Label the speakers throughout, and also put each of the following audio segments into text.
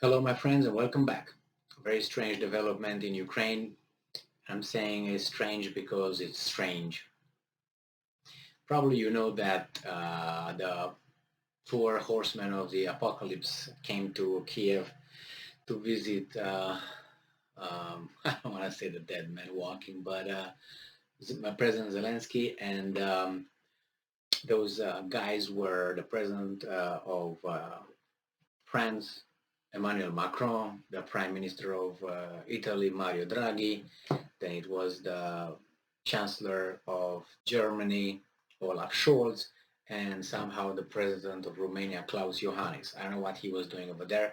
Speaker 1: Hello, my friends, and welcome back. Very strange development in Ukraine. I'm saying it's strange because it's strange. Probably you know that the four horsemen of the apocalypse came to Kiev to visit, I don't want to say the dead man walking, but President Zelensky, and those guys were the president of France, Emmanuel Macron, the Prime Minister of Italy, Mario Draghi, then it was the Chancellor of Germany, Olaf Scholz, and somehow the President of Romania, Klaus Iohannis. I don't know what he was doing over there.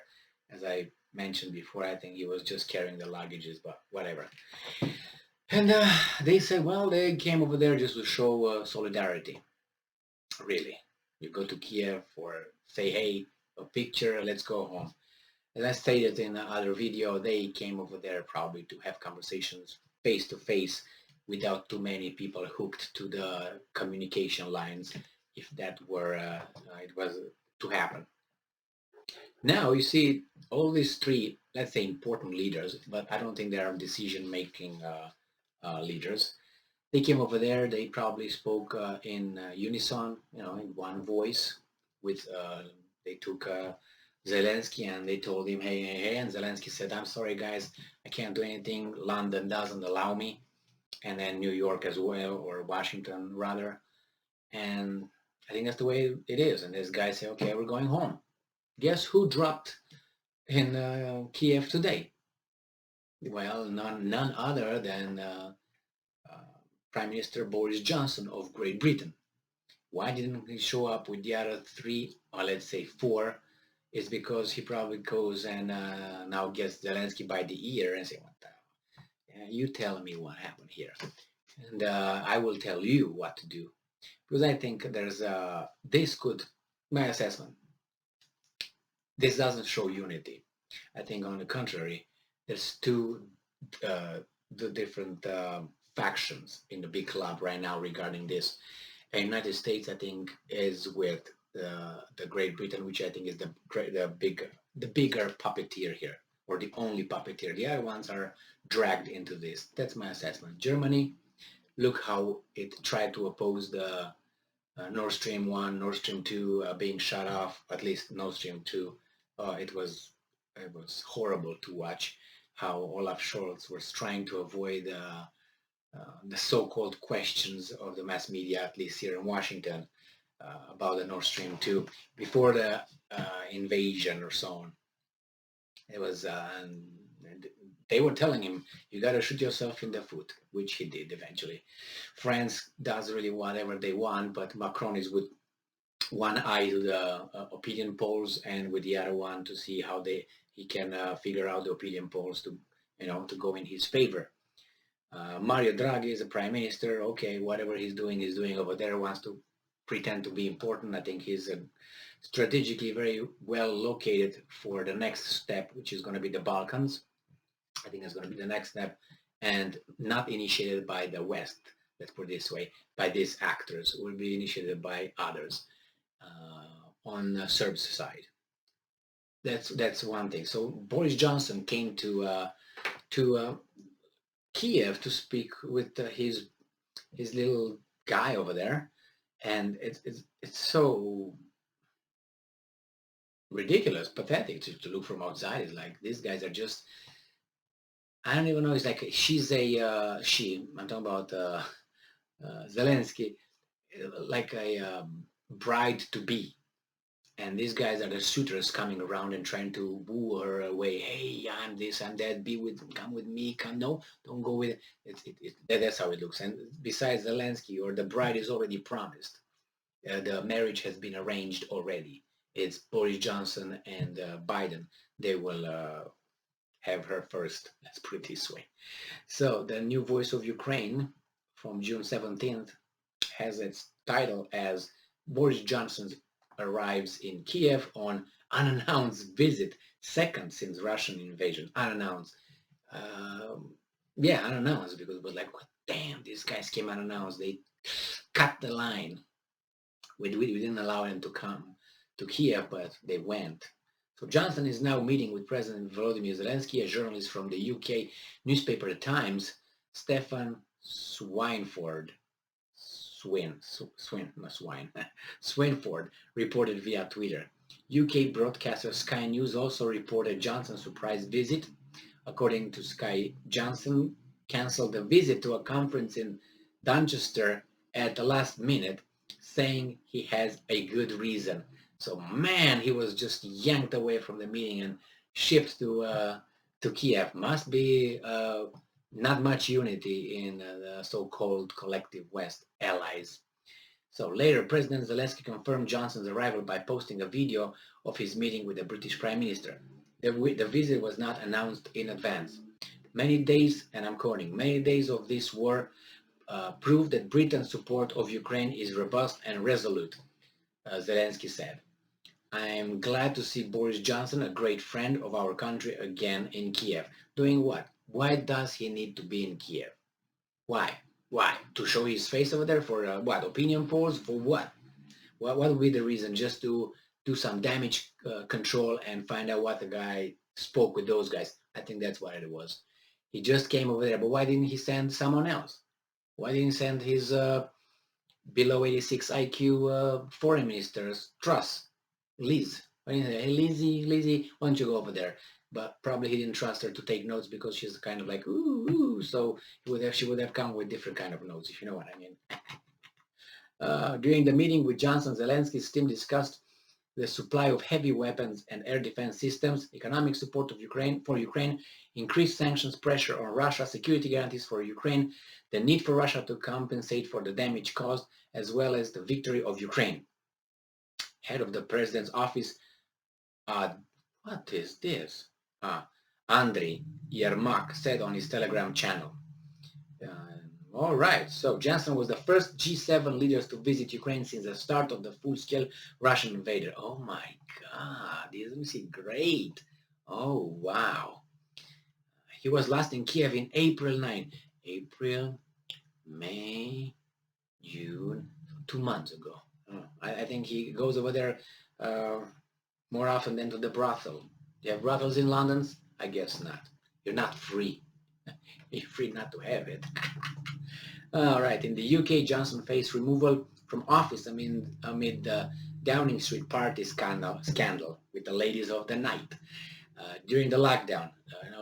Speaker 1: As I mentioned before, I think he was just carrying the luggages, but whatever. And they said, well, they came over there just to show solidarity. Really. You go to Kiev for, say, hey, a picture, let's go home. As I stated in another video, they came over there probably to have conversations face to face without too many people hooked to the communication lines, if that were it was to happen. Now you see all these three, let's say, important leaders, but I don't think they are decision-making leaders. They came over there. They probably spoke in unison, in one voice. With they took Zelensky and they told him, hey, hey, hey. And Zelensky said, I'm sorry, guys, I can't do anything. London doesn't allow me. And then New York as well, or Washington rather. And I think that's the way it is. And this guy said, okay, we're going home. Guess who dropped in Kiev today? Well, none other than uh, Prime Minister Boris Johnson of Great Britain. Why didn't he show up with the other three, or let's say four? Is because he probably goes and now gets Zelensky by the ear and say, "What the? You tell me what happened here, and I will tell you what to do." Because I think there's this could, my assessment, this doesn't show unity. I think on the contrary, there's two the different factions in the big club right now regarding this. The United States, I think, is with the Great Britain, which I think is the bigger puppeteer here, or the only puppeteer. The other ones are dragged into this. That's my assessment. Germany, look how it tried to oppose the Nord Stream 1, Nord Stream 2 being shut off, at least Nord Stream 2. It was horrible to watch how Olaf Scholz was trying to avoid the so-called questions of the mass media, at least here in Washington, about the Nord Stream 2 before the invasion or so on. It was, they were telling him, you got to shoot yourself in the foot, which he did eventually. France does really whatever they want, but Macron is with one eye to the opinion polls and with the other one to see how he can figure out the opinion polls to go in his favor. Mario Draghi is a prime minister. Okay, whatever he's doing over there. Wants to pretend to be important. I think he's strategically very well located for the next step, which is going to be the Balkans. I think that's going to be the next step, and not initiated by the West. Let's put it this way: by these actors, it will be initiated by others on the Serbs side. That's one thing. So Boris Johnson came to Kiev to speak with his little guy over there, and it's so ridiculous, pathetic to look from outside. It's like these guys are just, I don't even know. It's like she's a she. I'm talking about Zelensky, like a bride to be. And these guys are the suitors coming around and trying to woo her away. Hey, I'm this, I'm that. Come with me. Come, no, don't go with it. That's how it looks. And besides Zelensky, or the bride is already promised. The marriage has been arranged already. It's Boris Johnson and Biden. They will have her first. Let's put it this way. So the new Voice of Ukraine from June 17th has its title as Boris Johnson arrives in Kiev on unannounced visit, second since Russian invasion. Unannounced. Yeah, unannounced, because it was like, what, damn, these guys came unannounced. They cut the line. We didn't allow them to come to Kiev, but they went. So Johnson is now meeting with President Volodymyr Zelensky. A journalist from the UK newspaper The Times, Stefan Swinford, reported via Twitter. UK broadcaster Sky News also reported Johnson's surprise visit. According to Sky, Johnson cancelled the visit to a conference in Doncaster at the last minute, saying he has a good reason. So man, he was just yanked away from the meeting and shipped to Kiev. Must be not much unity in the so-called collective West allies. So later, President Zelensky confirmed Johnson's arrival by posting a video of his meeting with the British Prime Minister. The visit was not announced in advance. Many days, and I'm quoting, many days of this war prove that Britain's support of Ukraine is robust and resolute, Zelensky said. I am glad to see Boris Johnson, a great friend of our country, again in Kiev. Doing what? Why does he need to be in Kiev? Why? Why? To show his face over there for what? Opinion polls? For what? What would be the reason? Just to do some damage control and find out what the guy spoke with those guys? I think that's what it was. He just came over there, but why didn't he send someone else? Why didn't he send his below 86 IQ foreign ministers, Truss, Liz? Why didn't he say, hey, Lizzie, why don't you go over there? But probably he didn't trust her to take notes because she's kind of like, ooh, so she would have come with different kind of notes, if you know what I mean. During the meeting with Johnson, Zelensky's team discussed the supply of heavy weapons and air defense systems, economic support of Ukraine, increased sanctions pressure on Russia, security guarantees for Ukraine, the need for Russia to compensate for the damage caused, as well as the victory of Ukraine. Head of the president's office, what is this? Andriy Yermak said on his Telegram channel. All right, so Johnson was the first G7 leaders to visit Ukraine since the start of the full-scale Russian invasion. Oh my God, isn't this great? Oh, wow. He was last in Kiev in April 9. April, May, June, 2 months ago. I think he goes over there more often than to the brothel. Do you have brothels in London? I guess not. You're not free. You're free not to have it. All right, in the UK, Johnson faced removal from office amid the Downing Street party scandal with the ladies of the night. During the lockdown,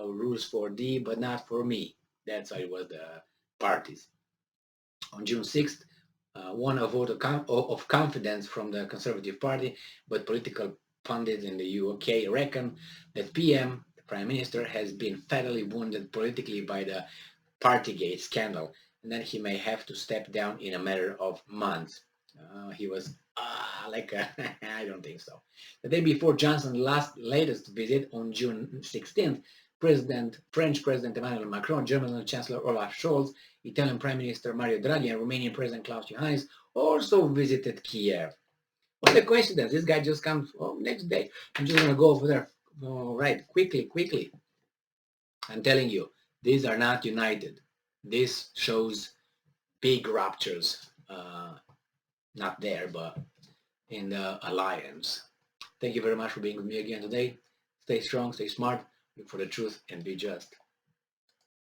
Speaker 1: rules for thee, but not for me. That's how it was, the parties. On June 6th, won a vote of confidence from the Conservative Party, but political pundits in the UK reckon that PM, the Prime Minister, has been fatally wounded politically by the Partygate scandal, and that he may have to step down in a matter of months. He was I don't think so. The day before Johnson's latest visit on June 16th, French President Emmanuel Macron, German Chancellor Olaf Scholz, Italian Prime Minister Mario Draghi, and Romanian President Klaus Iohannis also visited Kiev. What a coincidence. This guy just comes next day. I'm just going to go over there. All right, quickly. I'm telling you, these are not united. This shows big ruptures, not there, but in the alliance. Thank you very much for being with me again today. Stay strong, stay smart, look for the truth, and be just.